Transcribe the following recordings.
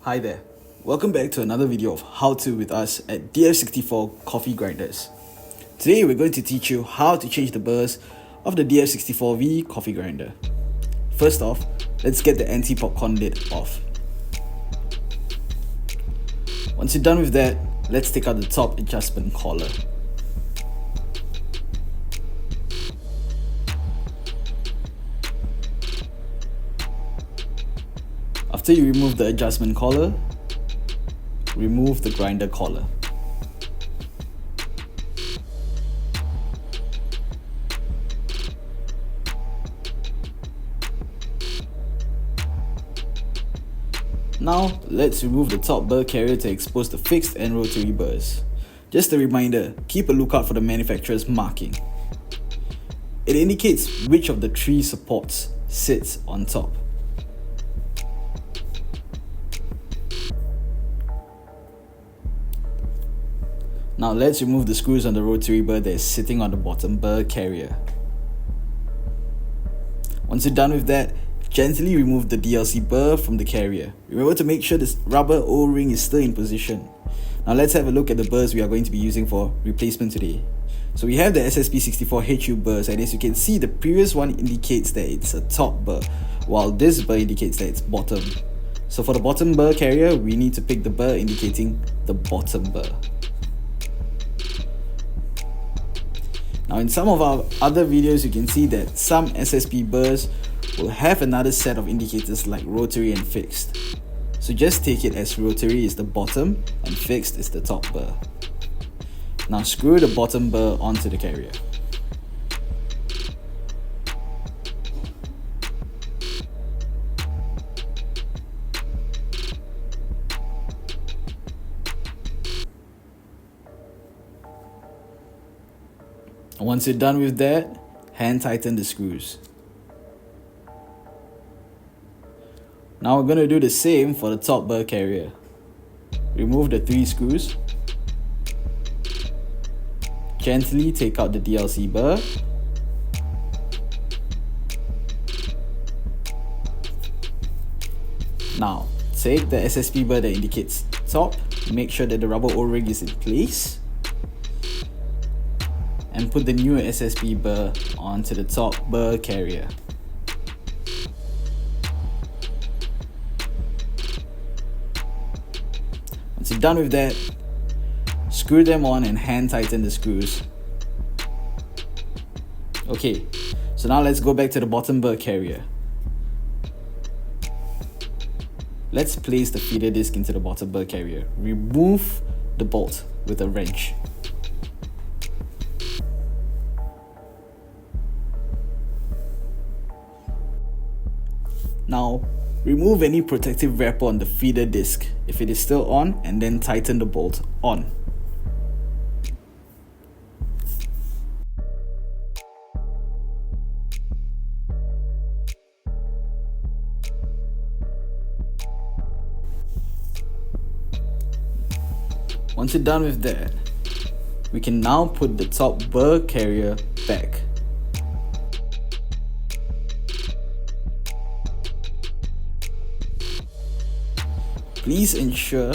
Hi there, welcome back to another video of how to with us at DF64 Coffee Grinders. Today we're going to teach you how to change the burrs of the DF64V coffee grinder. First off, let's get the anti-popcorn lid off. Once you're done with that, let's take out the top adjustment collar. After you remove the adjustment collar, remove the grinder collar. Now, let's remove the top burr carrier to expose the fixed and rotary burrs. Just a reminder, keep a lookout for the manufacturer's marking. It indicates which of the three supports sits on top. Now let's remove the screws on the rotary burr that is sitting on the bottom burr carrier. Once you're done with that, gently remove the DLC burr from the carrier. Remember to make sure this rubber O-ring is still in position. Now let's have a look at the burrs we are going to be using for replacement today. So we have the SSP64HU burrs, and as you can see, the previous one indicates that it's a top burr, while this burr indicates that it's bottom. So for the bottom burr carrier, we need to pick the burr indicating the bottom burr. Now in some of our other videos, you can see that some SSP burrs will have another set of indicators like rotary and fixed. So just take it as rotary is the bottom and fixed is the top burr. Now screw the bottom burr onto the carrier. Once you're done with that, hand tighten the screws. Now we're going to do the same for the top burr carrier. Remove the 3 screws. Gently take out the DLC burr. Now, take the SSP burr that indicates top, make sure that the rubber O-ring is in place, and put the new SSP burr onto the top burr carrier. Once you're done with that, screw them on and hand tighten the screws. Okay, so now let's go back to the bottom burr carrier. Let's place the feeder disc into the bottom burr carrier. Remove the bolt with a wrench. Now, remove any protective wrapper on the feeder disc if it is still on, and then tighten the bolt on. Once you're done with that, we can now put the top burr carrier back. Please ensure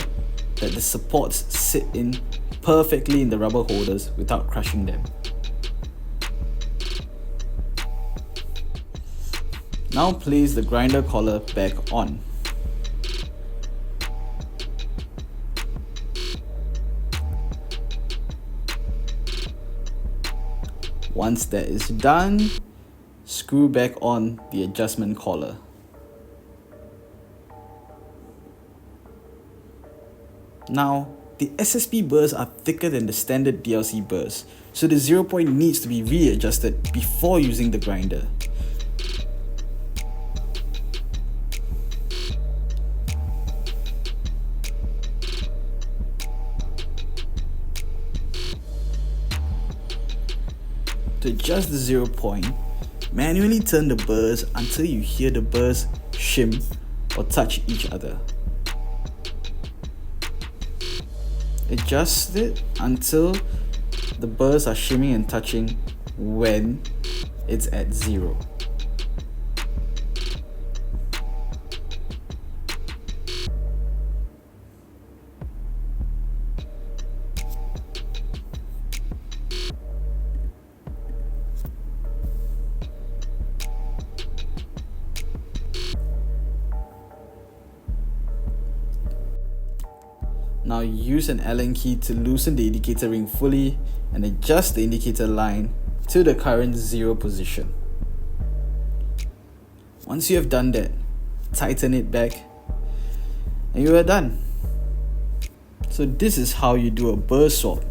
that the supports sit in perfectly in the rubber holders without crushing them. Now place the grinder collar back on. Once that is done, screw back on the adjustment collar. Now, the SSP burrs are thicker than the standard DLC burrs, so the 0 point needs to be readjusted before using the grinder. To adjust the 0 point, manually turn the burrs until you hear the burrs shim or touch each other. Adjust it until the burrs are shimming and touching when it's at 0. Now use an Allen key to loosen the indicator ring fully and adjust the indicator line to the current 0 position. Once you have done that, tighten it back and you are done. So this is how you do a burr swap,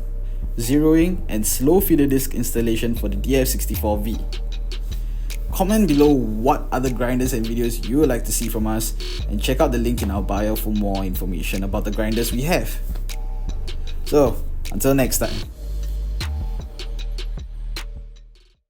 zeroing and slow feeder disk installation for the DF64V. Comment below what other grinders and videos you would like to see from us, and check out the link in our bio for more information about the grinders we have. So until next time.